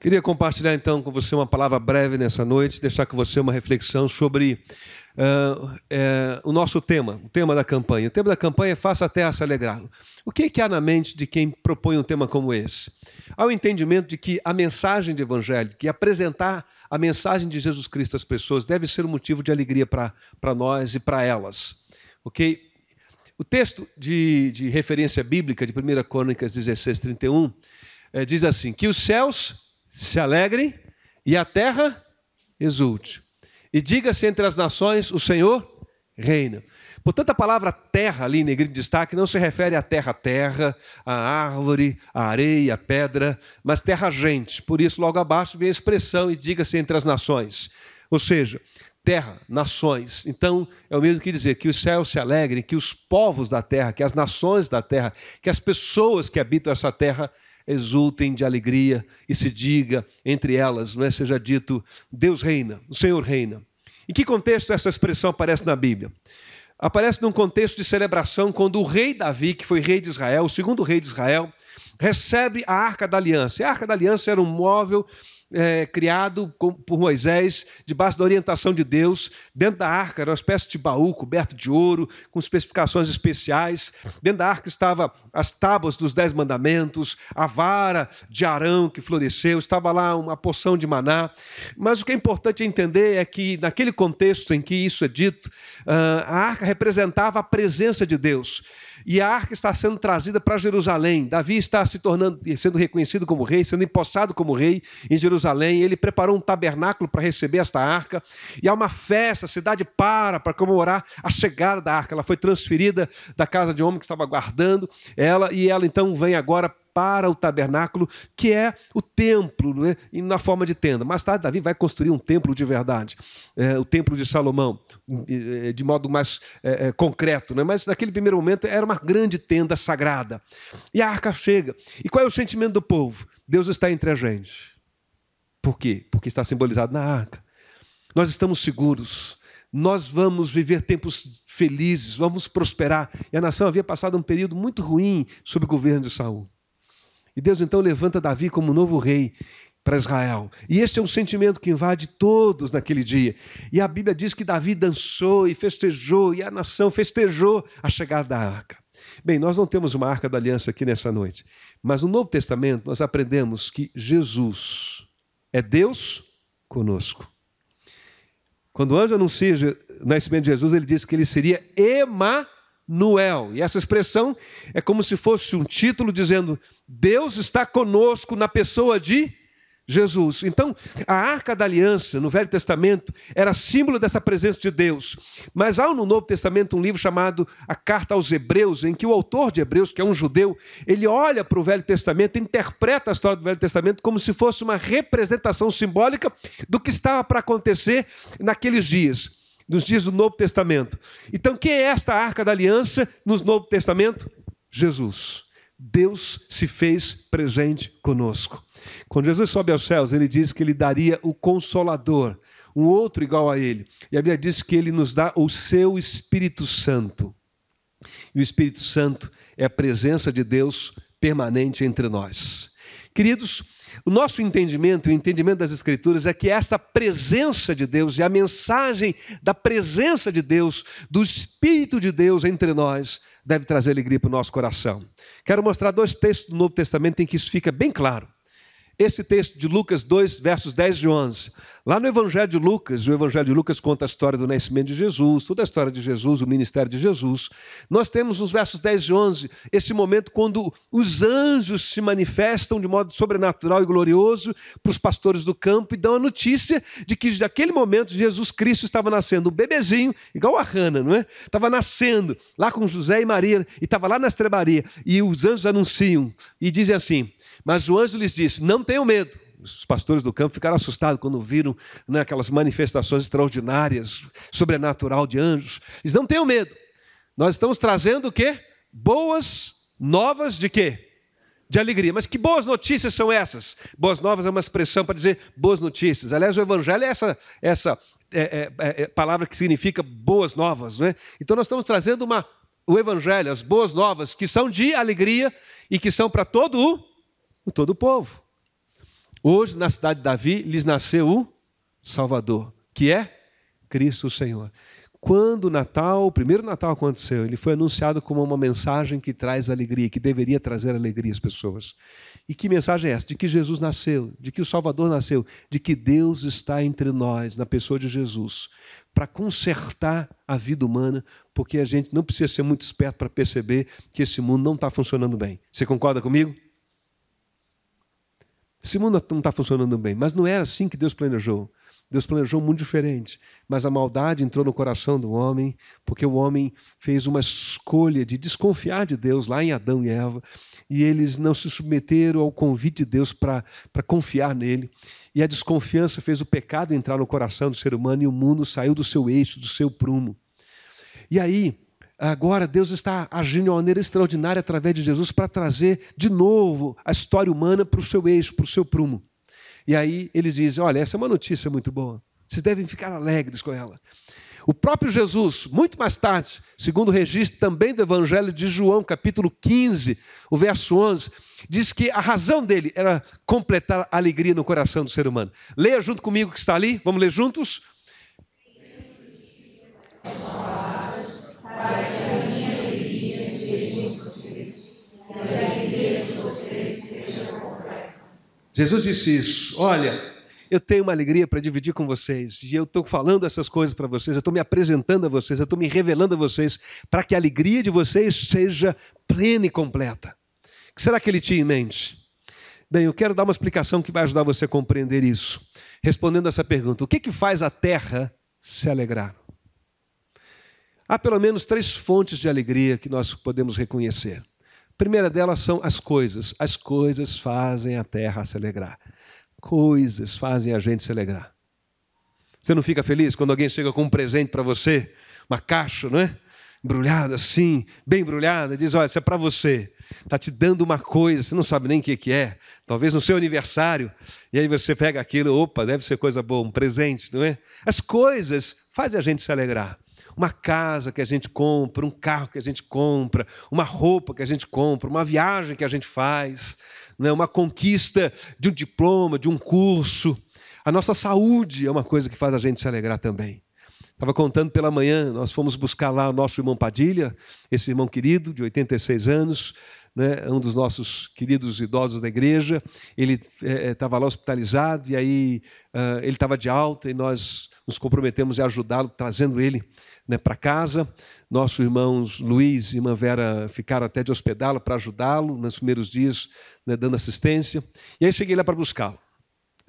Queria compartilhar então com você uma palavra breve nessa noite, deixar com você uma reflexão sobre o nosso tema, o tema da campanha. O tema da campanha é Faça a Terra se Alegrar. O que há na mente de quem propõe um tema como esse? Há o entendimento de que a mensagem de evangelho, que apresentar a mensagem de Jesus Cristo às pessoas deve ser um motivo de alegria para nós e para elas. Ok? O texto de referência bíblica de 1 Crônicas 16, 31 diz assim, que os céus se alegrem e a terra exulte. E diga-se entre as nações, o Senhor reina. Portanto, a palavra terra ali, negrito de destaque, não se refere à terra, à árvore, à areia, à pedra, mas terra-gente. Por isso, logo abaixo vem a expressão e diga-se entre as nações. Ou seja, terra, nações. Então, é o mesmo que dizer que os céus se alegrem, que os povos da terra, que as nações da terra, que as pessoas que habitam essa terra exultem de alegria e se diga entre elas, não é? Seja dito, Deus reina, o Senhor reina. Em que contexto essa expressão aparece na Bíblia? Aparece num contexto de celebração, quando o rei Davi, que foi rei de Israel, o segundo rei de Israel, recebe a Arca da Aliança. E a Arca da Aliança era um móvel criado por Moisés, debaixo da orientação de Deus. Dentro da arca era uma espécie de baú coberto de ouro, com especificações especiais. Dentro da arca estavam as tábuas dos 10 mandamentos, a vara de Arão que floresceu, estava lá uma porção de maná. Mas o que é importante entender é que, naquele contexto em que isso é dito, a arca representava a presença de Deus. E a arca está sendo trazida para Jerusalém. Davi está sendo reconhecido como rei, sendo empossado como rei em Jerusalém. Ele preparou um tabernáculo para receber esta arca. E há uma festa, a cidade para comemorar a chegada da arca. Ela foi transferida da casa de um homem que estava guardando ela. E ela então vem agora para o tabernáculo, que é o templo, não é? E na forma de tenda. Mais tarde, Davi vai construir um templo de verdade, o templo de Salomão, de modo mais concreto, não é? Mas naquele primeiro momento era uma grande tenda sagrada. E a arca chega. E qual é o sentimento do povo? Deus está entre a gente. Por quê? Porque está simbolizado na arca. Nós estamos seguros. Nós vamos viver tempos felizes, vamos prosperar. E a nação havia passado um período muito ruim sob o governo de Saul. E Deus então levanta Davi como novo rei para Israel. E esse é um sentimento que invade todos naquele dia. E a Bíblia diz que Davi dançou e festejou, e a nação festejou a chegada da arca. Bem, nós não temos uma arca da aliança aqui nessa noite, mas no Novo Testamento nós aprendemos que Jesus é Deus conosco. Quando o anjo anuncia o nascimento de Jesus, ele disse que ele seria Emanuel. E essa expressão é como se fosse um título dizendo Deus está conosco na pessoa de Jesus. Então, a Arca da Aliança, no Velho Testamento, era símbolo dessa presença de Deus. Mas há no Novo Testamento um livro chamado A Carta aos Hebreus, em que o autor de Hebreus, que é um judeu, ele olha para o Velho Testamento e interpreta a história do Velho Testamento como se fosse uma representação simbólica do que estava para acontecer naqueles dias. Nos dias do Novo Testamento. Então, quem é esta Arca da Aliança no Novo Testamento? Jesus. Deus se fez presente conosco. Quando Jesus sobe aos céus, ele diz que ele daria o Consolador, um outro igual a ele. E a Bíblia diz que ele nos dá o seu Espírito Santo. E o Espírito Santo é a presença de Deus permanente entre nós. Queridos, o nosso entendimento, o entendimento das Escrituras é que essa presença de Deus e a mensagem da presença de Deus, do Espírito de Deus entre nós, deve trazer alegria para o nosso coração. Quero mostrar 2 textos do Novo Testamento em que isso fica bem claro. Esse texto de Lucas 2, versos 10 e 11. Lá no Evangelho de Lucas, o Evangelho de Lucas conta a história do nascimento de Jesus, toda a história de Jesus, o ministério de Jesus. Nós temos nos versos 10 e 11, esse momento quando os anjos se manifestam de modo sobrenatural e glorioso para os pastores do campo e dão a notícia de que naquele momento Jesus Cristo estava nascendo, um bebezinho, igual a Hannah, não é? Estava nascendo lá com José e Maria e estava lá na estrebaria. E os anjos anunciam e dizem assim, mas o anjo lhes disse, não tenham medo. Os pastores do campo ficaram assustados quando viram, né, aquelas manifestações extraordinárias, sobrenatural de anjos. Eles não tenham medo. Nós estamos trazendo o quê? Boas novas de quê? De alegria. Mas que boas notícias são essas? Boas novas é uma expressão para dizer boas notícias. Aliás, o evangelho é essa palavra que significa boas novas, não é? Então nós estamos trazendo o evangelho, as boas novas, que são de alegria e que são para todo o povo. Hoje, na cidade de Davi, lhes nasceu o Salvador, que é Cristo o Senhor. Quando o Natal, o primeiro Natal aconteceu, ele foi anunciado como uma mensagem que traz alegria, que deveria trazer alegria às pessoas. E que mensagem é essa? De que Jesus nasceu, de que o Salvador nasceu, de que Deus está entre nós, na pessoa de Jesus, para consertar a vida humana, porque a gente não precisa ser muito esperto para perceber que esse mundo não está funcionando bem. Você concorda comigo? Esse mundo não está funcionando bem, mas não era assim que Deus planejou. Deus planejou um mundo diferente, mas a maldade entrou no coração do homem, porque o homem fez uma escolha de desconfiar de Deus lá em Adão e Eva, e eles não se submeteram ao convite de Deus para confiar nele. E a desconfiança fez o pecado entrar no coração do ser humano e o mundo saiu do seu eixo, do seu prumo. E aí, agora Deus está agindo de uma maneira extraordinária através de Jesus para trazer de novo a história humana para o seu eixo, para o seu prumo. E aí eles dizem, olha, essa é uma notícia muito boa, vocês devem ficar alegres com ela. O próprio Jesus, muito mais tarde, segundo o registro também do Evangelho de João, capítulo 15, o verso 11, diz que a razão dele era completar a alegria no coração do ser humano. Leia junto comigo que está ali, vamos ler juntos? Jesus disse isso, olha, eu tenho uma alegria para dividir com vocês, e eu estou falando essas coisas para vocês, eu estou me apresentando a vocês, eu estou me revelando a vocês, para que a alegria de vocês seja plena e completa. O que será que ele tinha em mente? Bem, eu quero dar uma explicação que vai ajudar você a compreender isso. Respondendo essa pergunta, o que faz a terra se alegrar? Há pelo menos 3 fontes de alegria que nós podemos reconhecer. A primeira delas são as coisas. As coisas fazem a terra se alegrar. Coisas fazem a gente se alegrar. Você não fica feliz quando alguém chega com um presente para você? Uma caixa, não é? Embrulhada assim, bem embrulhada, diz, olha, isso é para você. Está te dando uma coisa, você não sabe nem o que é. Talvez no seu aniversário. E aí você pega aquilo, opa, deve ser coisa boa, um presente, não é? As coisas fazem a gente se alegrar. Uma casa que a gente compra, um carro que a gente compra, uma roupa que a gente compra, uma viagem que a gente faz, né? Uma conquista de um diploma, de um curso. A nossa saúde é uma coisa que faz a gente se alegrar também. Estava contando pela manhã, nós fomos buscar lá o nosso irmão Padilha, esse irmão querido, de 86 anos, né, um dos nossos queridos idosos da igreja. Ele estava lá hospitalizado, e aí ele estava de alta, e nós nos comprometemos a ajudá-lo, trazendo ele, né, para casa. Nossos irmãos Luiz e irmã Vera ficaram até de hospedá-lo para ajudá-lo nos primeiros dias, né, dando assistência. E aí cheguei lá para buscá-lo.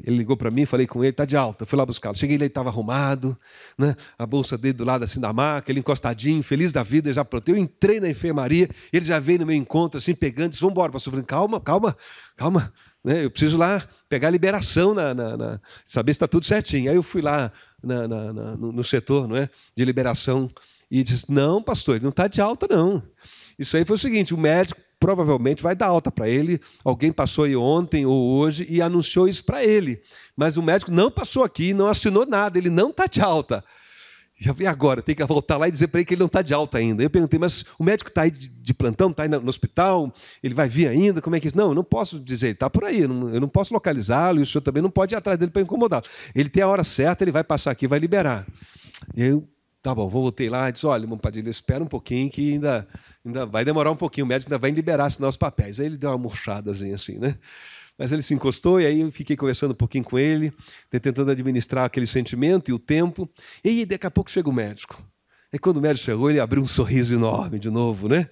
Ele ligou para mim, falei com ele, está de alta, fui lá buscá-lo. Cheguei lá, ele estava arrumado, né? A bolsa dele do lado assim da maca, ele encostadinho, feliz da vida, já pronto. Eu entrei na enfermaria, ele já veio no meu encontro, assim, pegando, disse, vamos embora, pastor. Calma, né? Eu preciso lá pegar a liberação, saber se está tudo certinho. Aí eu fui lá no setor, não é? De liberação e disse, não, pastor, ele não está de alta, não. Isso aí foi o seguinte, o médico provavelmente vai dar alta para ele. Alguém passou aí ontem ou hoje e anunciou isso para ele. Mas o médico não passou aqui, não assinou nada, ele não está de alta. E agora? Tem que voltar lá e dizer para ele que ele não está de alta ainda. Eu perguntei, mas o médico está aí de plantão, está aí no hospital, ele vai vir ainda? Como é que é isso? Não, eu não posso dizer, ele está por aí, eu não posso localizá-lo, e o senhor também não pode ir atrás dele para incomodá-lo. Ele tem a hora certa, ele vai passar aqui e vai liberar. E eu, tá bom, voltei lá e disse, olha, irmão Padilha, espera um pouquinho que ainda vai demorar um pouquinho, o médico ainda vai liberar assinar os papéis. Aí ele deu uma murchadazinha assim, né? Mas ele se encostou e aí eu fiquei conversando um pouquinho com ele, tentando administrar aquele sentimento e o tempo. E aí daqui a pouco chega o médico. E quando o médico chegou, ele abriu um sorriso enorme de novo, né?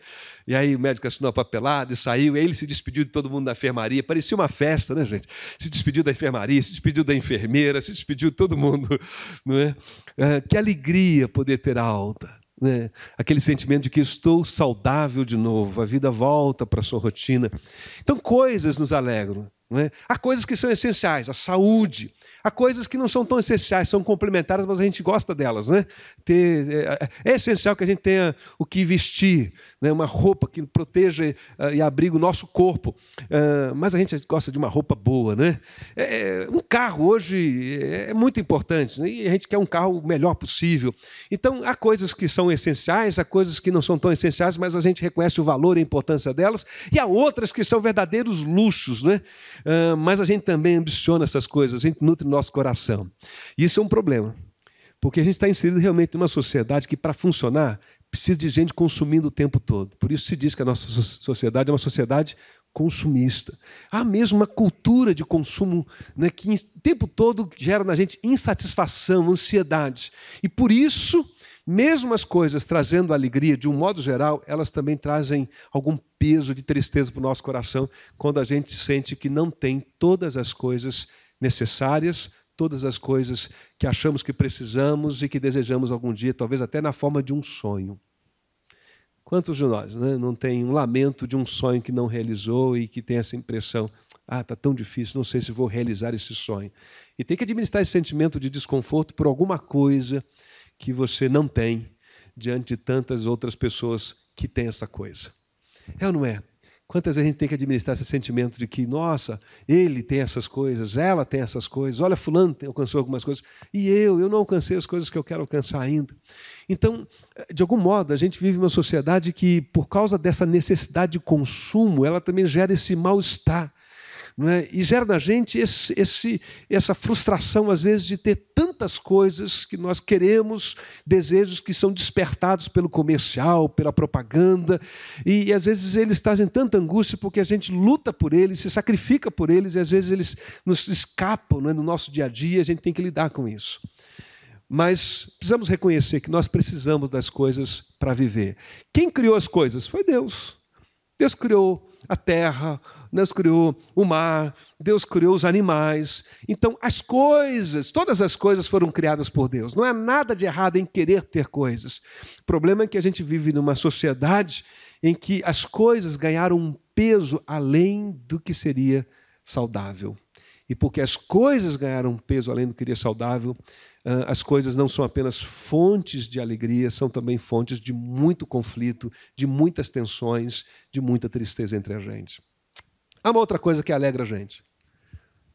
E aí o médico assinou a papelada e saiu, e aí ele se despediu de todo mundo da enfermaria, parecia uma festa, né, gente? Se despediu da enfermaria, se despediu da enfermeira, se despediu de todo mundo, não é? Que alegria poder ter alta, né? Aquele sentimento de que estou saudável de novo, a vida volta para a sua rotina. Então coisas nos alegram, não é? Há coisas que são essenciais, a saúde. Há coisas que não são tão essenciais, são complementares, mas a gente gosta delas, né? É essencial que a gente tenha o que vestir, né? Uma roupa que proteja e abrigue o nosso corpo. Mas a gente gosta de uma roupa boa, né? Um carro hoje é muito importante, né? E a gente quer um carro o melhor possível. Então, há coisas que são essenciais, há coisas que não são tão essenciais, mas a gente reconhece o valor e a importância delas. E há outras que são verdadeiros luxos, né? mas a gente também ambiciona essas coisas, a gente nutre o nosso coração. E isso é um problema, porque a gente está inserido realmente numa sociedade que, para funcionar, precisa de gente consumindo o tempo todo. Por isso se diz que a nossa sociedade é uma sociedade consumista. Há mesmo uma cultura de consumo, né, que o tempo todo gera na gente insatisfação, ansiedade. E por isso, mesmo as coisas trazendo alegria de um modo geral, elas também trazem algum peso de tristeza para o nosso coração quando a gente sente que não tem todas as coisas necessárias, todas as coisas que achamos que precisamos e que desejamos algum dia, talvez até na forma de um sonho. Quantos de nós, né, não tem um lamento de um sonho que não realizou e que tem essa impressão, está tão difícil, não sei se vou realizar esse sonho. E tem que administrar esse sentimento de desconforto por alguma coisa que você não tem diante de tantas outras pessoas que têm essa coisa. É ou não é? Quantas vezes a gente tem que administrar esse sentimento de que, nossa, ele tem essas coisas, ela tem essas coisas, olha, fulano alcançou algumas coisas, e eu não alcancei as coisas que eu quero alcançar ainda. Então, de algum modo, a gente vive uma sociedade que, por causa dessa necessidade de consumo, ela também gera esse mal-estar. Não é? E gera na gente essa frustração, às vezes, de ter tantas coisas que nós queremos, desejos que são despertados pelo comercial, pela propaganda, e às vezes eles trazem tanta angústia porque a gente luta por eles, se sacrifica por eles, e às vezes eles nos escapam, não é, no nosso dia a dia, a gente tem que lidar com isso. Mas precisamos reconhecer que nós precisamos das coisas para viver. Quem criou as coisas? Foi Deus. Deus criou a terra, Deus criou o mar, Deus criou os animais. Então, as coisas, todas as coisas foram criadas por Deus. Não há nada de errado em querer ter coisas. O problema é que a gente vive numa sociedade em que as coisas ganharam um peso além do que seria saudável. E porque as coisas ganharam um peso além do que seria saudável, as coisas não são apenas fontes de alegria, são também fontes de muito conflito, de muitas tensões, de muita tristeza entre a gente. Há uma outra coisa que alegra a gente.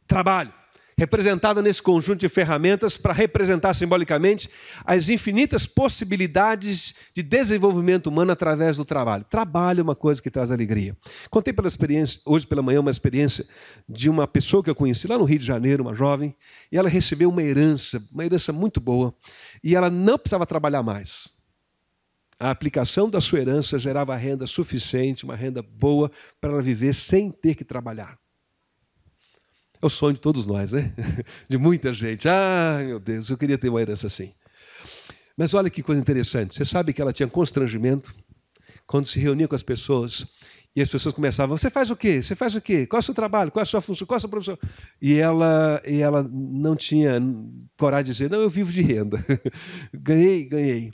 Trabalho, representada nesse conjunto de ferramentas para representar simbolicamente as infinitas possibilidades de desenvolvimento humano através do trabalho. Trabalho é uma coisa que traz alegria. Contei pela experiência, hoje pela manhã, uma experiência de uma pessoa que eu conheci lá no Rio de Janeiro, uma jovem, e ela recebeu uma herança muito boa, e ela não precisava trabalhar mais. A aplicação da sua herança gerava renda suficiente, uma renda boa para ela viver sem ter que trabalhar. É o sonho de todos nós, né? De muita gente. Ai, meu Deus, eu queria ter uma herança assim. Mas olha que coisa interessante. Você sabe que ela tinha constrangimento quando se reunia com as pessoas e as pessoas começavam, você faz o quê? Você faz o quê? Qual é o seu trabalho? Qual é a sua função? Qual é a sua profissão? E ela não tinha coragem de dizer, não, eu vivo de renda. Ganhei.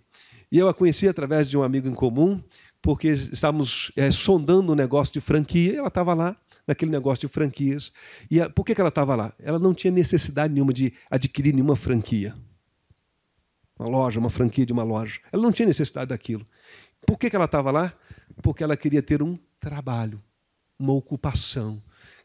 E eu a conheci através de um amigo em comum, porque estávamos sondando um negócio de franquia, e ela estava lá, naquele negócio de franquias. E por que ela estava lá? Ela não tinha necessidade nenhuma de adquirir nenhuma franquia. Uma franquia de uma loja. Ela não tinha necessidade daquilo. Por que ela estava lá? Porque ela queria ter um trabalho, uma ocupação,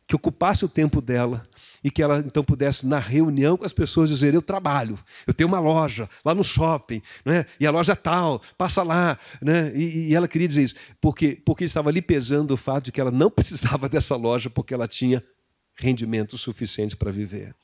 que ocupasse o tempo dela e que ela então pudesse, na reunião com as pessoas, dizer, eu trabalho, eu tenho uma loja lá no shopping, né? E a loja tal, passa lá. Né? E ela queria dizer isso, porque estava ali pesando o fato de que ela não precisava dessa loja porque ela tinha rendimento suficiente para viver.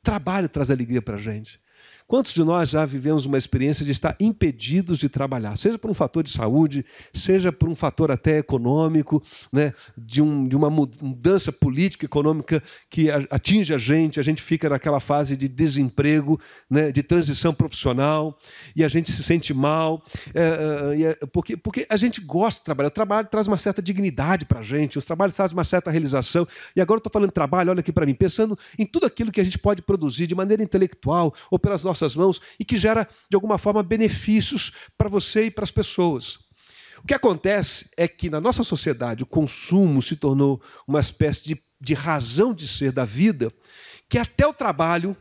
Trabalho traz alegria para a gente. Quantos de nós já vivemos uma experiência de estar impedidos de trabalhar, seja por um fator de saúde, seja por um fator até econômico, né, de uma mudança política, econômica que atinge a gente fica naquela fase de desemprego, né, de transição profissional, e a gente se sente mal, porque a gente gosta de trabalhar. O trabalho traz uma certa dignidade para a gente, os trabalhos trazem uma certa realização, e agora eu estou falando de trabalho, olha aqui para mim, pensando em tudo aquilo que a gente pode produzir de maneira intelectual ou pelas nossas mãos e que gera, de alguma forma, benefícios para você e para as pessoas. O que acontece é que, na nossa sociedade, o consumo se tornou uma espécie de razão de ser da vida, que até o trabalho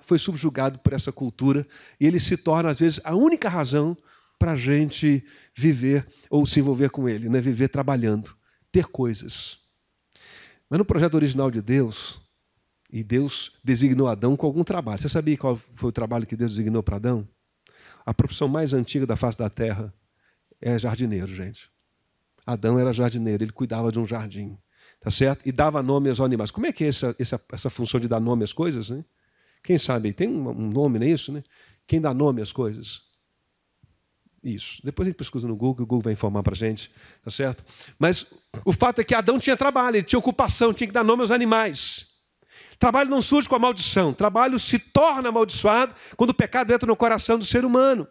foi subjugado por essa cultura e ele se torna, às vezes, a única razão para a gente viver ou se envolver com ele, né? Viver trabalhando, ter coisas. Mas no projeto original de Deus, e Deus designou Adão com algum trabalho. Você sabia qual foi o trabalho que Deus designou para Adão? A profissão mais antiga da face da terra é jardineiro, gente. Adão era jardineiro, ele cuidava de um jardim. tá certo? E dava nome aos animais. Como é que é essa função de dar nome às coisas, né? Quem sabe? Tem um nome, não é isso, né? Quem dá nome às coisas? Isso. Depois a gente pesquisa no Google, o Google vai informar para a gente, tá certo? Mas o fato é que Adão tinha trabalho, ele tinha ocupação, tinha que dar nome aos animais. Trabalho não surge com a maldição. Trabalho se torna amaldiçoado quando o pecado entra no coração do ser humano.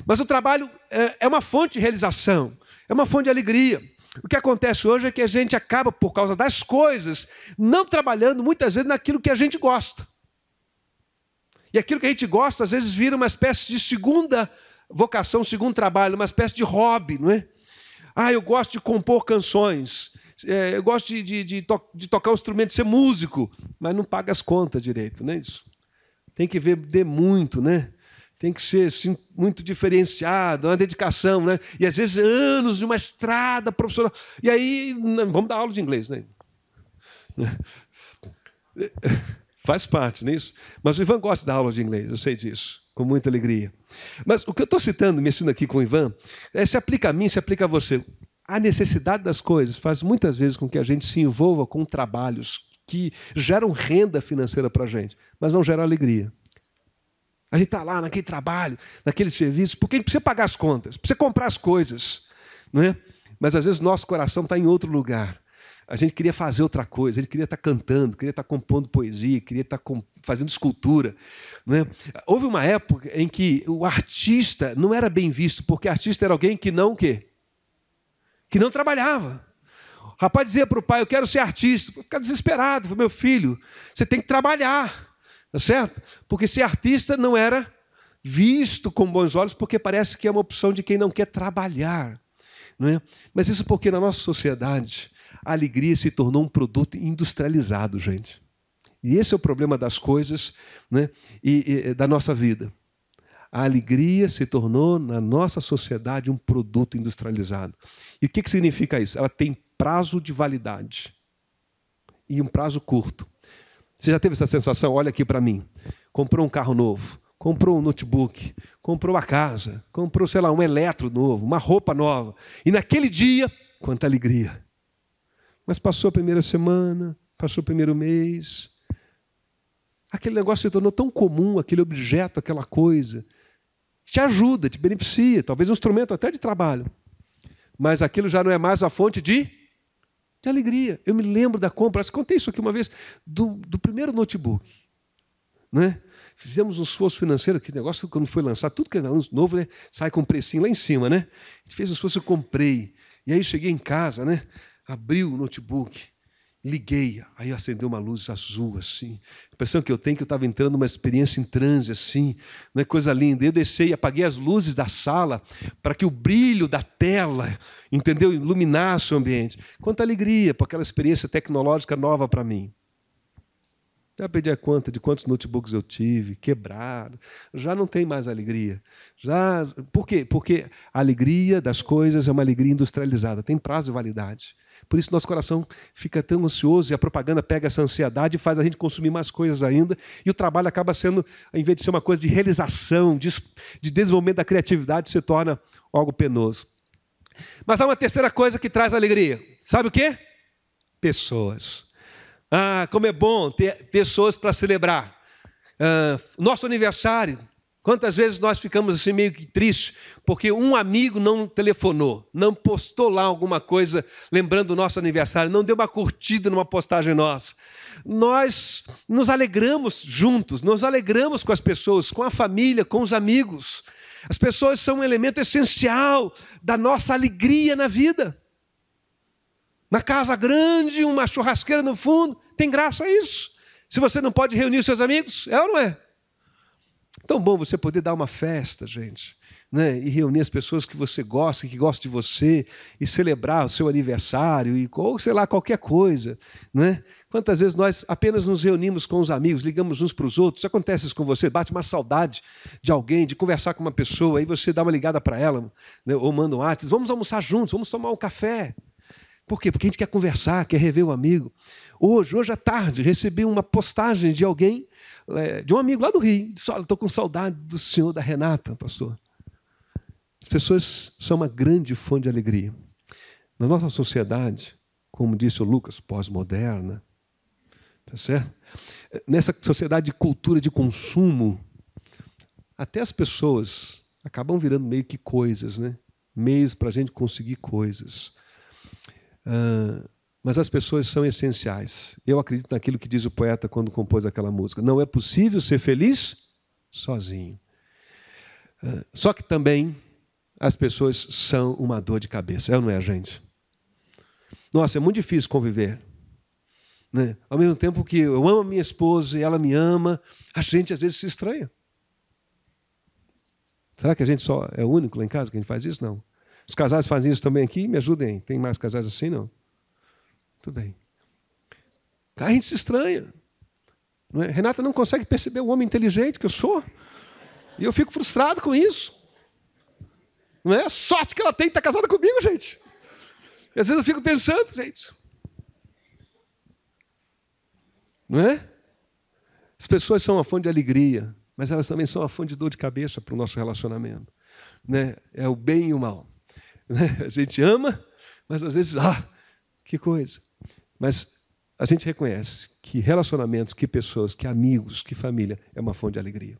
Mas o trabalho é uma fonte de realização, é uma fonte de alegria. O que acontece hoje é que a gente acaba, por causa das coisas, não trabalhando muitas vezes naquilo que a gente gosta. E aquilo que a gente gosta, às vezes, vira uma espécie de segunda vocação, segundo trabalho, uma espécie de hobby, não é? Eu gosto de compor canções, eu gosto de tocar um instrumento, de ser músico, mas não paga as contas direito, não é isso? Tem que ver muito, né? Tem que ser assim, muito diferenciado, uma dedicação, né? E às vezes anos de uma estrada profissional. E aí, vamos dar aula de inglês, né? Faz parte, não é isso? Mas o Ivan gosta de dar aula de inglês, eu sei disso, com muita alegria. Mas o que eu estou citando, mexendo aqui com o Ivan, se aplica a mim, se aplica a você. A necessidade das coisas faz muitas vezes com que a gente se envolva com trabalhos que geram renda financeira para a gente, mas não geram alegria. A gente está lá naquele trabalho, naquele serviço, porque a gente precisa pagar as contas, precisa comprar as coisas, não é? Mas às vezes nosso coração está em outro lugar. A gente queria fazer outra coisa, a gente queria estar cantando, queria estar compondo poesia, queria estar fazendo escultura. Não é? Houve uma época em que o artista não era bem visto, porque artista era alguém que não o quê? Que não trabalhava. O rapaz dizia para o pai, eu quero ser artista. Ficava desesperado, falei, meu filho, você tem que trabalhar, tá certo? Porque ser artista não era visto com bons olhos, porque parece que é uma opção de quem não quer trabalhar. Não é? Mas isso porque na nossa sociedade a alegria se tornou um produto industrializado, gente. E esse é o problema das coisas, né, e da nossa vida. A alegria se tornou, na nossa sociedade, um produto industrializado. E o que significa isso? Ela tem prazo de validade e um prazo curto. Você já teve essa sensação? Olha aqui para mim. Comprou um carro novo, comprou um notebook, comprou a casa, comprou, sei lá, um eletro novo, uma roupa nova. E naquele dia, quanta alegria. Mas passou a primeira semana, passou o primeiro mês. Aquele negócio se tornou tão comum, aquele objeto, aquela coisa. Te ajuda, te beneficia, talvez um instrumento até de trabalho. Mas aquilo já não é mais a fonte de alegria. Eu me lembro da compra, eu contei isso aqui uma vez, do primeiro notebook. Né? Fizemos um esforço financeiro, que negócio quando foi lançado, tudo que é novo, né, sai com um precinho lá em cima. Né? A gente fez um esforço, eu comprei. E aí cheguei em casa, né? Abri o notebook, liguei, aí acendeu uma luz azul, assim. A impressão que eu tenho é que eu estava entrando numa experiência em transe, assim, né? Coisa linda. Eu desci, apaguei as luzes da sala para que o brilho da tela, entendeu? Iluminasse o ambiente. Quanta alegria por aquela experiência tecnológica nova para mim. Já perdi a conta de quantos notebooks eu tive, quebrado. Já não tem mais alegria. Por quê? Porque a alegria das coisas é uma alegria industrializada, tem prazo de validade. Por isso nosso coração fica tão ansioso e a propaganda pega essa ansiedade e faz a gente consumir mais coisas ainda. E o trabalho acaba sendo, em vez de ser uma coisa de realização, de desenvolvimento da criatividade, se torna algo penoso. Mas há uma terceira coisa que traz alegria. Sabe o quê? Pessoas. Como é bom ter pessoas para celebrar. Nosso aniversário. Quantas vezes nós ficamos assim meio que tristes porque um amigo não telefonou, não postou lá alguma coisa lembrando do nosso aniversário, não deu uma curtida numa postagem nossa. Nós nos alegramos juntos, nos alegramos com as pessoas, com a família, com os amigos. As pessoas são um elemento essencial da nossa alegria na vida. Uma casa grande, uma churrasqueira no fundo, tem graça isso. Se você não pode reunir os seus amigos, é ou não é? Tão bom você poder dar uma festa, gente, né? E reunir as pessoas que você gosta, que gostam de você, e celebrar o seu aniversário, ou sei lá, qualquer coisa. Né? Quantas vezes nós apenas nos reunimos com os amigos, ligamos uns para os outros, acontece isso com você, bate uma saudade de alguém, de conversar com uma pessoa, aí você dá uma ligada para ela, né? Ou manda um WhatsApp, vamos almoçar juntos, vamos tomar um café. Por quê? Porque a gente quer conversar, quer rever o amigo. Hoje à tarde, recebi uma postagem de alguém, de um amigo lá do Rio. Disse, olha, estou com saudade do senhor, da Renata, pastor. As pessoas são uma grande fonte de alegria. Na nossa sociedade, como disse o Lucas, pós-moderna. Tá certo? Nessa sociedade de cultura de consumo, até as pessoas acabam virando meio que coisas, né? Meios para a gente conseguir coisas. Mas as pessoas são essenciais. Eu acredito naquilo que diz o poeta quando compôs aquela música. Não é possível ser feliz sozinho. Só que também as pessoas são uma dor de cabeça. É ou não é, gente? Nossa, é muito difícil conviver. Né? Ao mesmo tempo que eu amo a minha esposa e ela me ama, a gente às vezes se estranha. Será que a gente só é o único lá em casa que a gente faz isso? Não. Os casais fazem isso também aqui? Me ajudem. Tem mais casais assim? Não. Tudo bem. A gente se estranha. Não é? Renata não consegue perceber o homem inteligente que eu sou. E eu fico frustrado com isso. Não é a sorte que ela tem de estar casada comigo, gente. E às vezes eu fico pensando, gente. Não é? As pessoas são uma fonte de alegria, mas elas também são uma fonte de dor de cabeça para o nosso relacionamento. Né? É o bem e o mal. Né? A gente ama, mas às vezes, que coisa. Mas a gente reconhece que relacionamentos, que pessoas, que amigos, que família é uma fonte de alegria.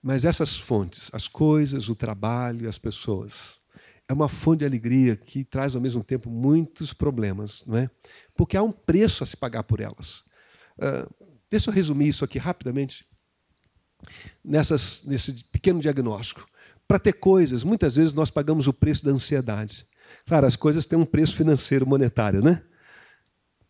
Mas essas fontes, as coisas, o trabalho, as pessoas, é uma fonte de alegria que traz ao mesmo tempo muitos problemas, não é? Porque há um preço a se pagar por elas. Deixa eu resumir isso aqui rapidamente nesse pequeno diagnóstico. Para ter coisas, muitas vezes nós pagamos o preço da ansiedade. Claro, as coisas têm um preço financeiro, monetário, né?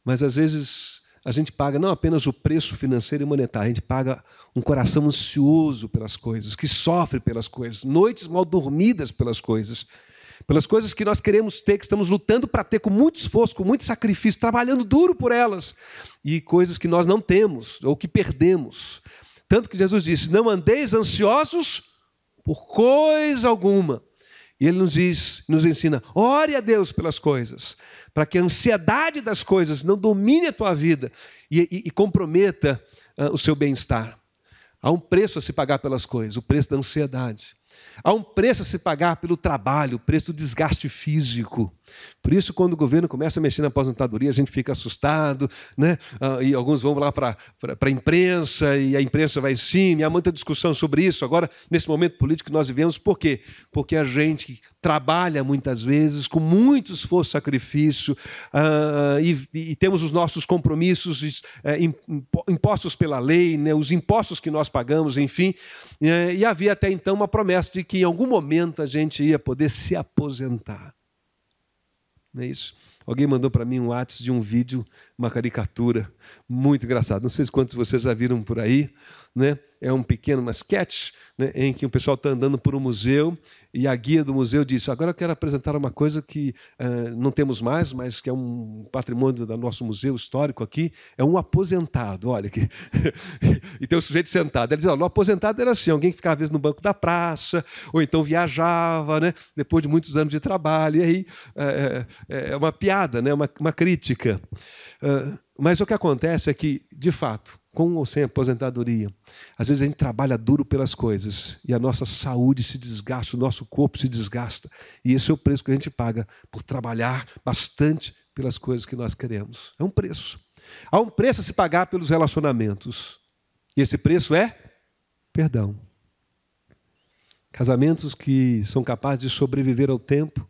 Mas às vezes a gente paga não apenas o preço financeiro e monetário, a gente paga um coração ansioso pelas coisas, que sofre pelas coisas, noites mal dormidas pelas coisas que nós queremos ter, que estamos lutando para ter com muito esforço, com muito sacrifício, trabalhando duro por elas, e coisas que nós não temos ou que perdemos. Tanto que Jesus disse, não andeis ansiosos por coisa alguma. E Ele nos ensina, ore a Deus pelas coisas, para que a ansiedade das coisas não domine a tua vida e comprometa o seu bem-estar. Há um preço a se pagar pelas coisas, o preço da ansiedade. Há um preço a se pagar pelo trabalho, o preço do desgaste físico. Por isso, quando o governo começa a mexer na aposentadoria, a gente fica assustado, né? E alguns vão lá para a imprensa, e a imprensa vai em cima, e há muita discussão sobre isso. Agora, nesse momento político que nós vivemos, por quê? Porque a gente trabalha muitas vezes com muito esforço e sacrifício, e temos os nossos compromissos impostos pela lei, né? Os impostos que nós pagamos, enfim. E havia até então uma promessa de que em algum momento a gente ia poder se aposentar. Não é isso? Alguém mandou para mim um WhatsApp de um vídeo, uma caricatura, muito engraçado. Não sei quantos de vocês já viram por aí, né? É uma sketch, né, em que o pessoal está andando por um museu e a guia do museu disse, agora eu quero apresentar uma coisa que não temos mais, mas que é um patrimônio do nosso museu histórico aqui, é um aposentado, olha aqui. E tem um sujeito sentado. Ele diz, o aposentado era assim, alguém que ficava às vezes no banco da praça, ou então viajava, né, depois de muitos anos de trabalho, e aí é uma piada, né, uma crítica. Mas o que acontece é que, de fato, com ou sem aposentadoria, às vezes a gente trabalha duro pelas coisas e a nossa saúde se desgasta, o nosso corpo se desgasta. E esse é o preço que a gente paga por trabalhar bastante pelas coisas que nós queremos. É um preço. Há um preço a se pagar pelos relacionamentos. E esse preço é perdão. Casamentos que são capazes de sobreviver ao tempo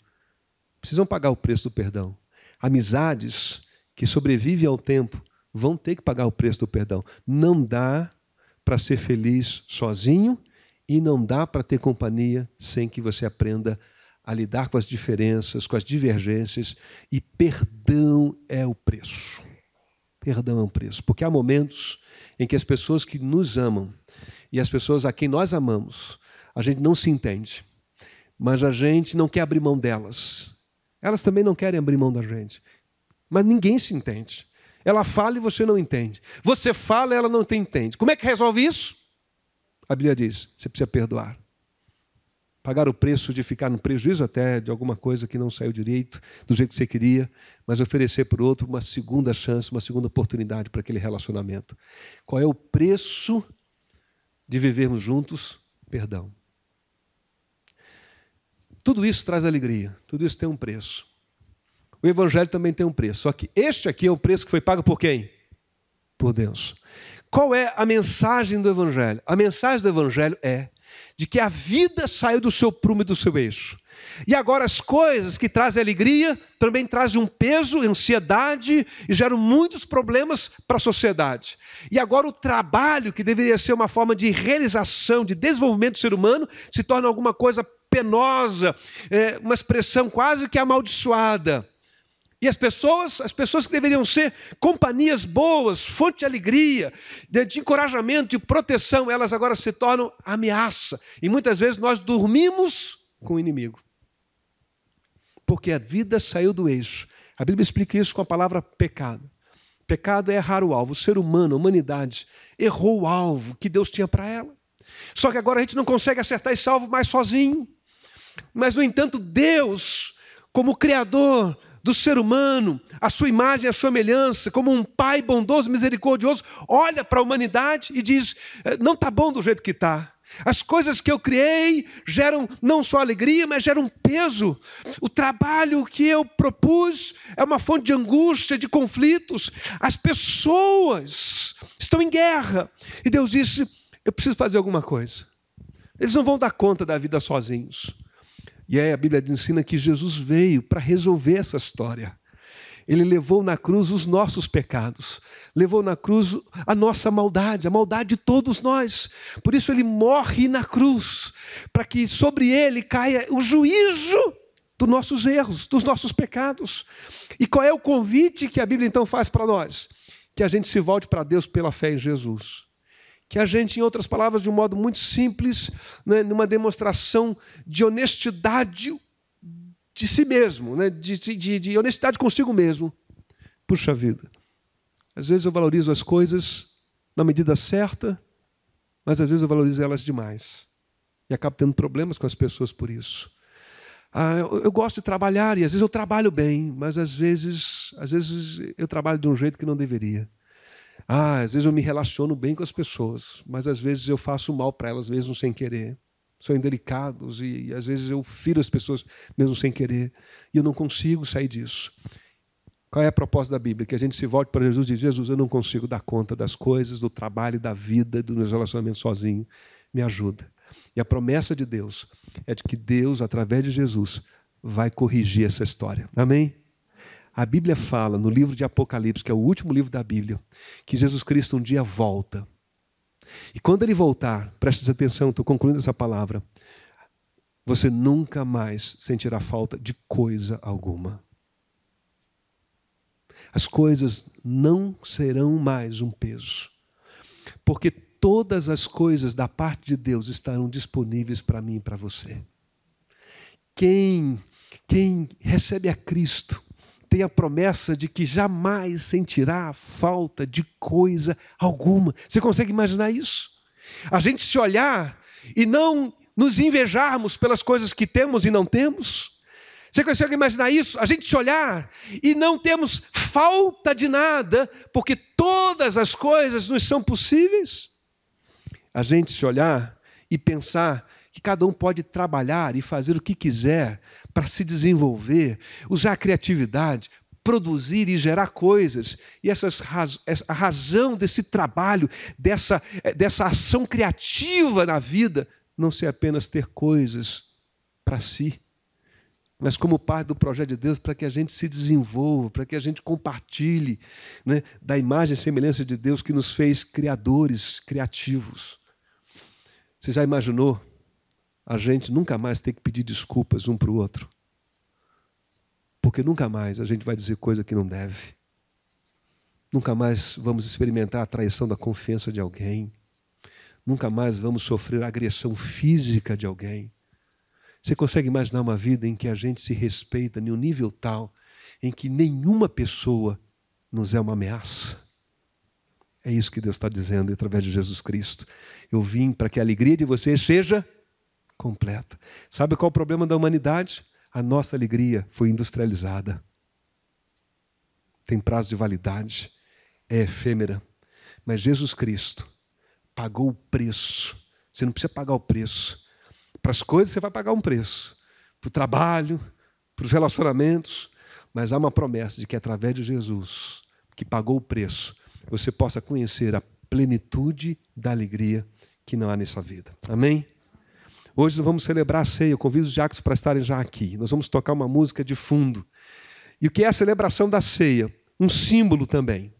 precisam pagar o preço do perdão. Amizades que sobrevivem ao tempo vão ter que pagar o preço do perdão. Não dá para ser feliz sozinho e não dá para ter companhia sem que você aprenda a lidar com as diferenças, com as divergências. E perdão é o preço. Perdão é um preço. Porque há momentos em que as pessoas que nos amam e as pessoas a quem nós amamos, a gente não se entende, mas a gente não quer abrir mão delas. Elas também não querem abrir mão da gente. Mas ninguém se entende. Ela fala e você não entende. Você fala e ela não te entende. Como é que resolve isso? A Bíblia diz, você precisa perdoar. Pagar o preço de ficar no prejuízo até de alguma coisa que não saiu direito, do jeito que você queria, mas oferecer para o outro uma segunda chance, uma segunda oportunidade para aquele relacionamento. Qual é o preço de vivermos juntos? Perdão. Tudo isso traz alegria, tudo isso tem um preço. O evangelho também tem um preço. Só que este aqui é o preço que foi pago por quem? Por Deus. Qual é a mensagem do evangelho? A mensagem do evangelho é de que a vida saiu do seu prumo e do seu eixo. E agora as coisas que trazem alegria também trazem um peso, ansiedade e geram muitos problemas para a sociedade. E agora o trabalho, que deveria ser uma forma de realização, de desenvolvimento do ser humano, se torna alguma coisa penosa, uma expressão quase que amaldiçoada. E as pessoas que deveriam ser companhias boas, fonte de alegria, de encorajamento, de proteção, elas agora se tornam ameaça. E muitas vezes nós dormimos com o inimigo. Porque a vida saiu do eixo. A Bíblia explica isso com a palavra pecado. Pecado é errar o alvo. O ser humano, a humanidade, errou o alvo que Deus tinha para ela. Só que agora a gente não consegue acertar esse alvo mais sozinho. Mas, no entanto, Deus, como Criador do ser humano, a sua imagem e a sua semelhança, como um pai bondoso e misericordioso, olha para a humanidade e diz, não está bom do jeito que está. As coisas que eu criei geram não só alegria, mas geram peso. O trabalho que eu propus é uma fonte de angústia, de conflitos. As pessoas estão em guerra. E Deus disse, eu preciso fazer alguma coisa. Eles não vão dar conta da vida sozinhos. E aí a Bíblia ensina que Jesus veio para resolver essa história. Ele levou na cruz os nossos pecados, levou na cruz a nossa maldade, a maldade de todos nós. Por isso ele morre na cruz, para que sobre ele caia o juízo dos nossos erros, dos nossos pecados. E qual é o convite que a Bíblia então faz para nós? Que a gente se volte para Deus pela fé em Jesus. Que a gente, em outras palavras, de um modo muito simples, né, numa demonstração de honestidade de si mesmo, né, de honestidade consigo mesmo. Puxa vida, às vezes eu valorizo as coisas na medida certa, mas às vezes eu valorizo elas demais. E acabo tendo problemas com as pessoas por isso. Eu gosto de trabalhar e às vezes eu trabalho bem, mas às vezes eu trabalho de um jeito que não deveria. Às vezes eu me relaciono bem com as pessoas, mas às vezes eu faço mal para elas mesmo sem querer. Sou indelicado e às vezes eu firo as pessoas mesmo sem querer. E eu não consigo sair disso. Qual é a proposta da Bíblia? Que a gente se volte para Jesus e diz, Jesus, eu não consigo dar conta das coisas, do trabalho, da vida, dos meus relacionamentos sozinho. Me ajuda. E a promessa de Deus é de que Deus, através de Jesus, vai corrigir essa história. Amém? A Bíblia fala, no livro de Apocalipse, que é o último livro da Bíblia, que Jesus Cristo um dia volta. E quando ele voltar, preste atenção, estou concluindo essa palavra, você nunca mais sentirá falta de coisa alguma. As coisas não serão mais um peso, porque todas as coisas da parte de Deus estarão disponíveis para mim e para você. Quem recebe a Cristo tem a promessa de que jamais sentirá falta de coisa alguma. Você consegue imaginar isso? A gente se olhar e não nos invejarmos pelas coisas que temos e não temos? Você consegue imaginar isso? A gente se olhar e não temos falta de nada, porque todas as coisas nos são possíveis? A gente se olhar e pensar que cada um pode trabalhar e fazer o que quiser para se desenvolver, usar a criatividade, produzir e gerar coisas. E a razão desse trabalho, dessa ação criativa na vida, não ser apenas ter coisas para si, mas como parte do projeto de Deus, para que a gente se desenvolva, para que a gente compartilhe, né, da imagem e semelhança de Deus que nos fez criadores, criativos. Você já imaginou a gente nunca mais ter que pedir desculpas um para o outro? Porque nunca mais a gente vai dizer coisa que não deve. Nunca mais vamos experimentar a traição da confiança de alguém. Nunca mais vamos sofrer a agressão física de alguém. Você consegue imaginar uma vida em que a gente se respeita em um nível tal em que nenhuma pessoa nos é uma ameaça? É isso que Deus está dizendo através de Jesus Cristo. Eu vim para que a alegria de vocês seja completa. Sabe qual é o problema da humanidade? A nossa alegria foi industrializada. Tem prazo de validade. É efêmera. Mas Jesus Cristo pagou o preço. Você não precisa pagar o preço. Para as coisas você vai pagar um preço. Para o trabalho, para os relacionamentos. Mas há uma promessa de que através de Jesus, que pagou o preço, você possa conhecer a plenitude da alegria que não há nessa vida. Amém? Hoje nós vamos celebrar a ceia. Eu convido os diáconos para estarem já aqui. Nós vamos tocar uma música de fundo. E o que é a celebração da ceia? Um símbolo também.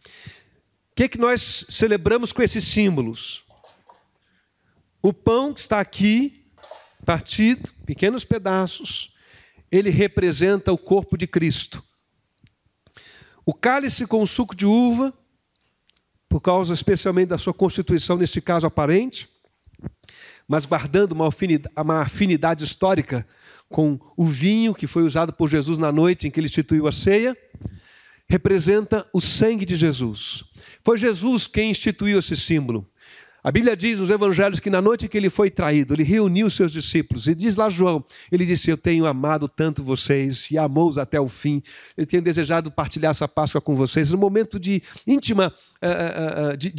O que é que nós celebramos com esses símbolos? O pão que está aqui, partido, pequenos pedaços, ele representa o corpo de Cristo. O cálice com o suco de uva, por causa especialmente da sua constituição, neste caso aparente, mas guardando uma afinidade histórica com o vinho que foi usado por Jesus na noite em que ele instituiu a ceia, representa o sangue de Jesus. Foi Jesus quem instituiu esse símbolo. A Bíblia diz nos evangelhos que na noite que ele foi traído, ele reuniu os seus discípulos. E diz lá João, ele disse, eu tenho amado tanto vocês e amou-os até o fim. Eu tenho desejado partilhar essa Páscoa com vocês, num momento de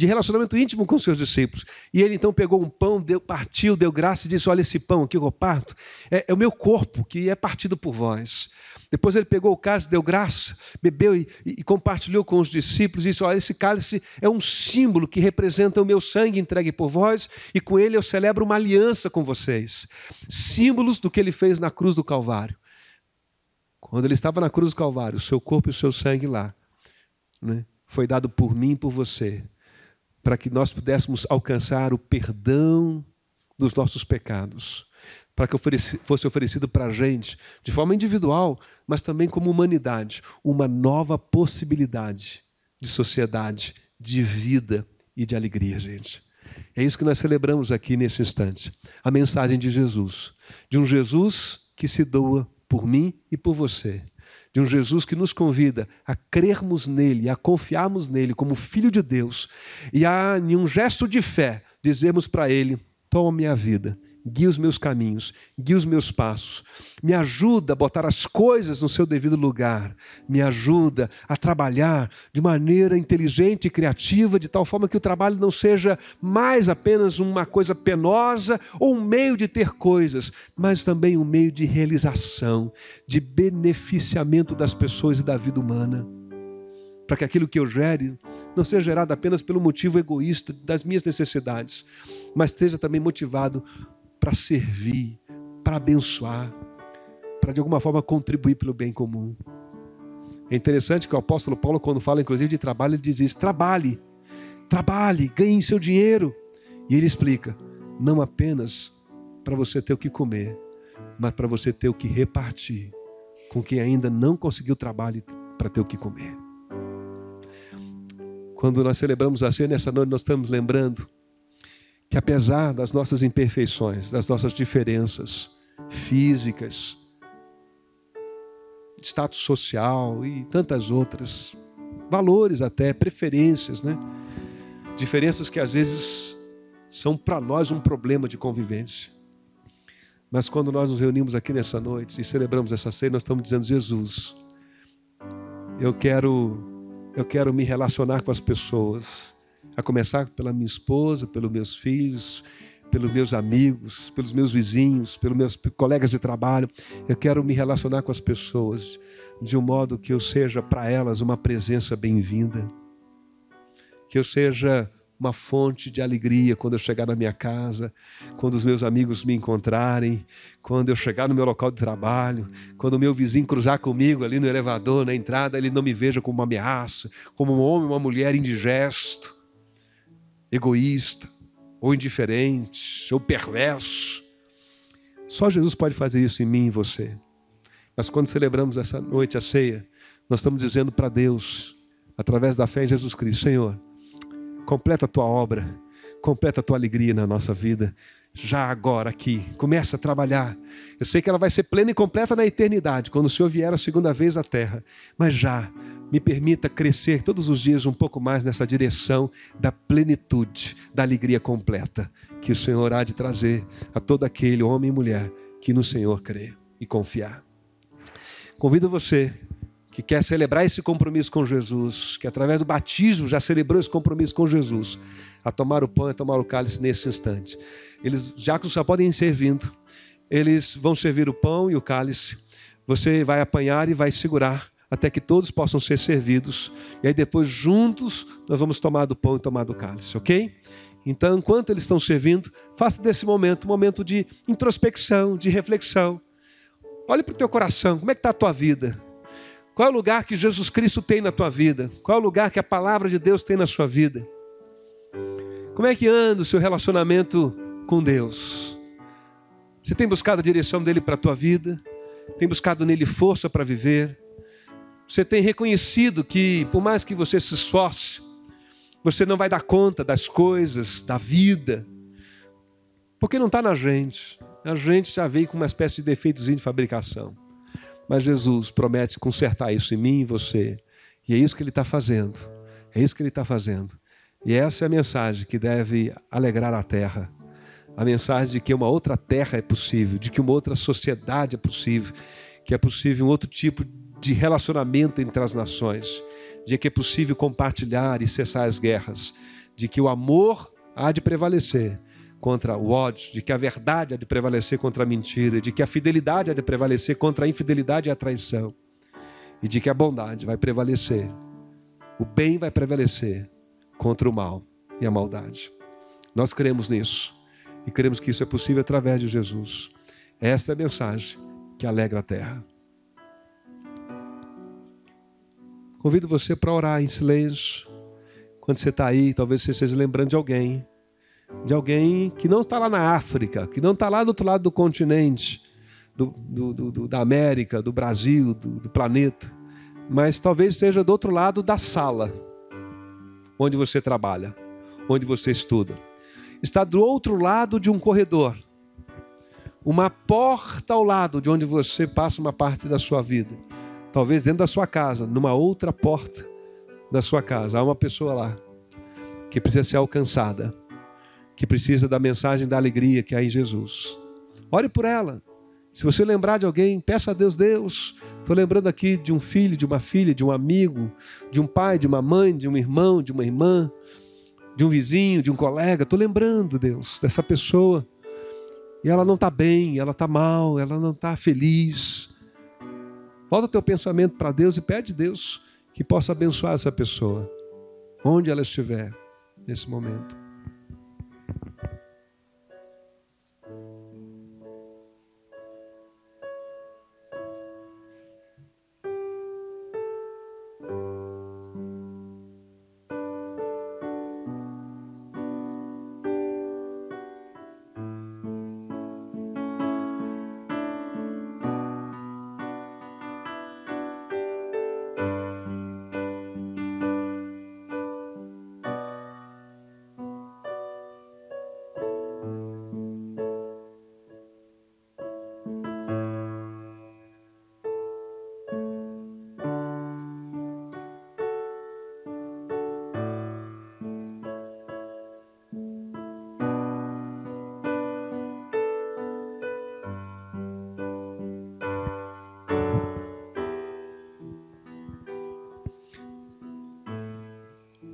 relacionamento íntimo com os seus discípulos. E ele então pegou um pão, partiu, deu graça e disse, olha esse pão aqui que eu parto, é o meu corpo que é partido por vós. Depois ele pegou o cálice, deu graça, bebeu e compartilhou com os discípulos e disse, olha, esse cálice é um símbolo que representa o meu sangue entregue por vós e com ele eu celebro uma aliança com vocês. Símbolos do que ele fez na cruz do Calvário. Quando ele estava na cruz do Calvário, o seu corpo e o seu sangue lá, né, foi dado por mim e por você, para que nós pudéssemos alcançar o perdão dos nossos pecados, para que fosse oferecido para a gente, de forma individual, mas também como humanidade, uma nova possibilidade de sociedade, de vida e de alegria, gente. É isso que nós celebramos aqui nesse instante. A mensagem de Jesus. De um Jesus que se doa por mim e por você. De um Jesus que nos convida a crermos nele, a confiarmos nele como Filho de Deus. E em um gesto de fé, dizemos para ele, toma minha vida. Guia os meus caminhos, guia os meus passos, me ajuda a botar as coisas no seu devido lugar, me ajuda a trabalhar de maneira inteligente e criativa, de tal forma que o trabalho não seja mais apenas uma coisa penosa ou um meio de ter coisas, mas também um meio de realização, de beneficiamento das pessoas e da vida humana. Para que aquilo que eu gere não seja gerado apenas pelo motivo egoísta das minhas necessidades, mas esteja também motivado para servir, para abençoar, para de alguma forma contribuir pelo bem comum. É interessante que o apóstolo Paulo, quando fala inclusive de trabalho, ele diz isso, trabalhe, ganhe seu dinheiro. E ele explica, não apenas para você ter o que comer, mas para você ter o que repartir com quem ainda não conseguiu trabalho para ter o que comer. Quando nós celebramos a ceia nessa noite, nós estamos lembrando que apesar das nossas imperfeições, das nossas diferenças físicas, status social e tantas outras, valores até, preferências, né? Diferenças que às vezes são para nós um problema de convivência. Mas quando nós nos reunimos aqui nessa noite e celebramos essa ceia, nós estamos dizendo, Jesus, eu quero me relacionar com as pessoas, a começar pela minha esposa, pelos meus filhos, pelos meus amigos, pelos meus vizinhos, pelos meus colegas de trabalho. Eu quero me relacionar com as pessoas de um modo que eu seja para elas uma presença bem-vinda, que eu seja uma fonte de alegria quando eu chegar na minha casa, quando os meus amigos me encontrarem, quando eu chegar no meu local de trabalho, quando o meu vizinho cruzar comigo ali no elevador, na entrada, ele não me veja como uma ameaça, como um homem ou uma mulher indigesto, egoísta, ou indiferente, ou perverso. Só Jesus pode fazer isso em mim e em você. Mas quando celebramos essa noite a ceia, nós estamos dizendo para Deus, através da fé em Jesus Cristo, Senhor, completa a tua obra, completa a tua alegria na nossa vida, já agora aqui, começa a trabalhar. Eu sei que ela vai ser plena e completa na eternidade, quando o Senhor vier a segunda vez à terra, mas já me permita crescer todos os dias um pouco mais nessa direção da plenitude, da alegria completa, que o Senhor há de trazer a todo aquele homem e mulher que no Senhor crê e confiar. Convido você que quer celebrar esse compromisso com Jesus, que através do batismo já celebrou esse compromisso com Jesus, a tomar o pão e a tomar o cálice nesse instante. Os diáconos já podem ir servindo, eles vão servir o pão e o cálice. Você vai apanhar e vai segurar até que todos possam ser servidos. E aí depois, juntos, nós vamos tomar do pão e tomar do cálice, ok? Então, enquanto eles estão servindo, faça desse momento um momento de introspecção, de reflexão. Olhe para o teu coração, como é que está a tua vida? Qual é o lugar que Jesus Cristo tem na tua vida? Qual é o lugar que a palavra de Deus tem na sua vida? Como é que anda o seu relacionamento com Deus? Você tem buscado a direção dele para a tua vida? Tem buscado nele força para viver? Você tem reconhecido que, por mais que você se esforce, você não vai dar conta das coisas, da vida, porque não está na gente. A gente já veio com uma espécie de defeitozinho de fabricação. Mas Jesus promete consertar isso em mim e em você. E é isso que Ele está fazendo. É isso que Ele está fazendo. E essa é a mensagem que deve alegrar a terra. A mensagem de que uma outra terra é possível, de que uma outra sociedade é possível, que é possível um outro tipo de relacionamento entre as nações, de que é possível compartilhar e cessar as guerras, de que o amor há de prevalecer contra o ódio, de que a verdade há de prevalecer contra a mentira, de que a fidelidade há de prevalecer contra a infidelidade e a traição, e de que a bondade vai prevalecer, o bem vai prevalecer contra o mal e a maldade. Nós cremos nisso e cremos que isso é possível através de Jesus. Esta é a mensagem que alegra a terra. Convido você para orar em silêncio. Quando você está aí, talvez você esteja lembrando de alguém que não está lá na África, que não está lá do outro lado do continente, da América, do Brasil, do planeta, mas talvez esteja do outro lado da sala, onde você trabalha, onde você estuda. Está do outro lado de um corredor, uma porta ao lado de onde você passa uma parte da sua vida. Talvez dentro da sua casa, numa outra porta da sua casa, há uma pessoa lá que precisa ser alcançada, que precisa da mensagem da alegria que há em Jesus. Ore por ela. Se você lembrar de alguém, peça a Deus, estou lembrando aqui de um filho, de uma filha, de um amigo, de um pai, de uma mãe, de um irmão, de uma irmã, de um vizinho, de um colega. Estou lembrando, Deus, dessa pessoa. E ela não está bem, ela está mal, ela não está feliz. Volta o teu pensamento para Deus e pede a Deus que possa abençoar essa pessoa, onde ela estiver nesse momento.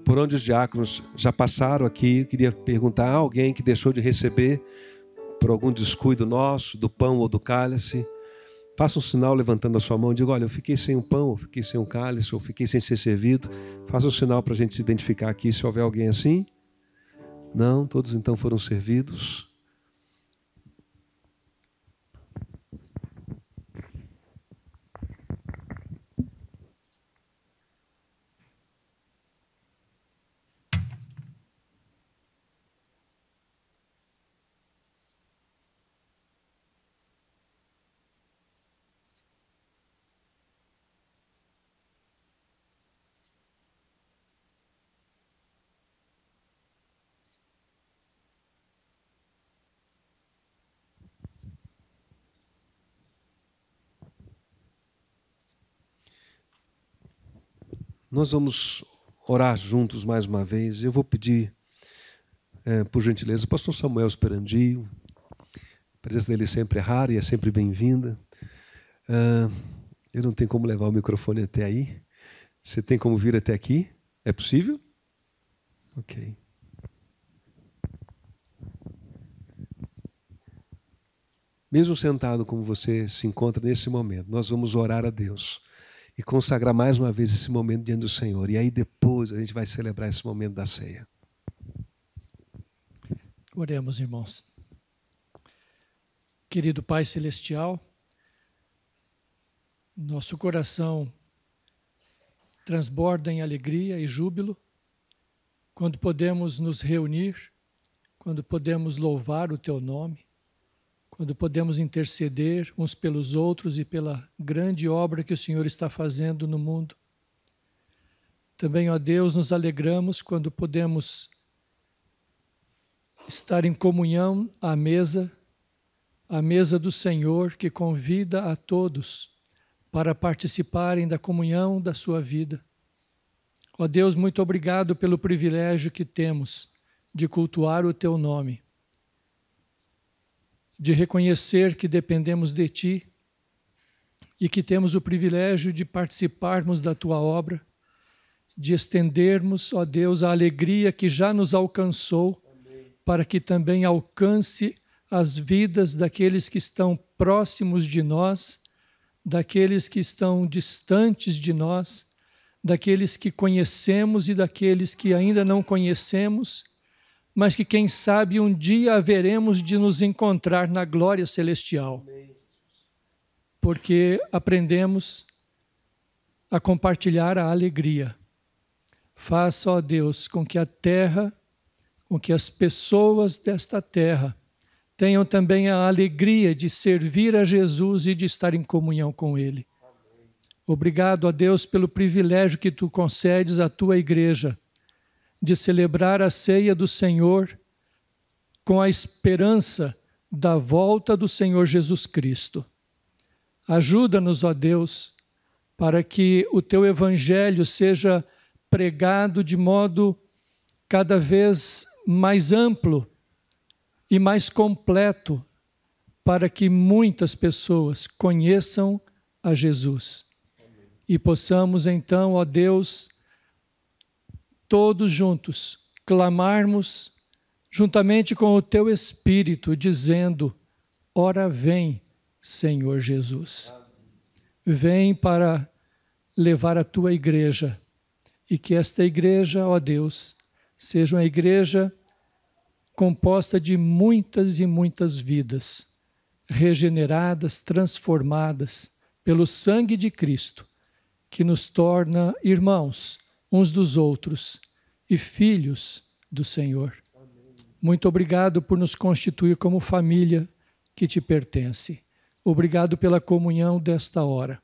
Por onde os diáconos já passaram aqui, eu queria perguntar a alguém que deixou de receber por algum descuido nosso, do pão ou do cálice. Faça um sinal levantando a sua mão e diga: olha, eu fiquei sem o pão, eu fiquei sem o cálice, ou fiquei sem ser servido. Faça um sinal para a gente se identificar aqui, se houver alguém assim. Não, todos então foram servidos. Nós vamos orar juntos mais uma vez. Eu vou pedir, por gentileza, o pastor Samuel Esperandio. A presença dele sempre é rara e é sempre bem-vinda. Eu não tenho como levar o microfone até aí. Você tem como vir até aqui? É possível? Ok. mesmo sentado como você se encontra nesse momento, nós vamos orar a Deus e consagrar mais uma vez esse momento diante do Senhor. E aí depois a gente vai celebrar esse momento da ceia. Oremos, irmãos. Querido Pai Celestial, nosso coração transborda em alegria e júbilo quando podemos nos reunir, quando podemos louvar o Teu nome, quando podemos interceder uns pelos outros e pela grande obra que o Senhor está fazendo no mundo. Também, ó Deus, nos alegramos quando podemos estar em comunhão à mesa do Senhor, que convida a todos para participarem da comunhão da sua vida. Ó Deus, muito obrigado pelo privilégio que temos de cultuar o Teu nome, de reconhecer que dependemos de Ti e que temos o privilégio de participarmos da Tua obra, de estendermos, ó Deus, a alegria que já nos alcançou, para que também alcance as vidas daqueles que estão próximos de nós, daqueles que estão distantes de nós, daqueles que conhecemos e daqueles que ainda não conhecemos, mas que, quem sabe, um dia haveremos de nos encontrar na glória celestial. Porque aprendemos a compartilhar a alegria. Faça, ó Deus, com que a terra, com que as pessoas desta terra tenham também a alegria de servir a Jesus e de estar em comunhão com Ele. Obrigado, ó Deus, pelo privilégio que Tu concedes à Tua igreja de celebrar a ceia do Senhor com a esperança da volta do Senhor Jesus Cristo. Ajuda-nos, ó Deus, para que o Teu Evangelho seja pregado de modo cada vez mais amplo e mais completo, para que muitas pessoas conheçam a Jesus. E possamos então, ó Deus, todos juntos, clamarmos juntamente com o Teu Espírito, dizendo: ora vem, Senhor Jesus. Vem para levar a Tua igreja, e que esta igreja, ó Deus, seja uma igreja composta de muitas e muitas vidas, regeneradas, transformadas pelo sangue de Cristo, que nos torna irmãos uns dos outros e filhos do Senhor. Muito obrigado por nos constituir como família que Te pertence. Obrigado pela comunhão desta hora.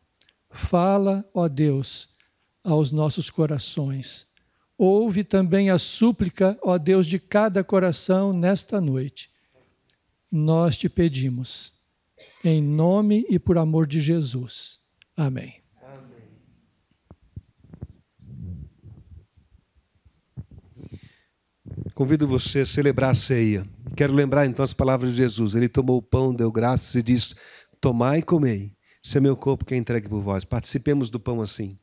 Fala, ó Deus, aos nossos corações. Ouve também a súplica, ó Deus, de cada coração nesta noite. Nós Te pedimos, em nome e por amor de Jesus. Amém. Convido você a celebrar a ceia. Quero lembrar então as palavras de Jesus. Ele tomou o pão, deu graças e disse: tomai e comei. Esse é meu corpo que é entregue por vós. Participemos do pão assim.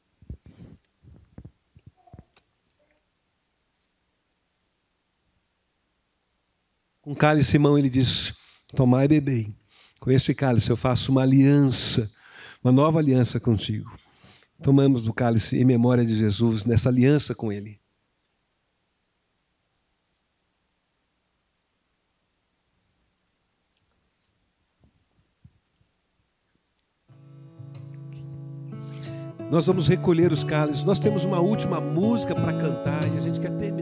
Com cálice em mão ele diz: tomai e bebei. Com esse cálice eu faço uma aliança, uma nova aliança contigo. Tomamos do cálice em memória de Jesus, nessa aliança com Ele. Nós vamos recolher os cálices. Nós temos uma última música para cantar e a gente quer terminar.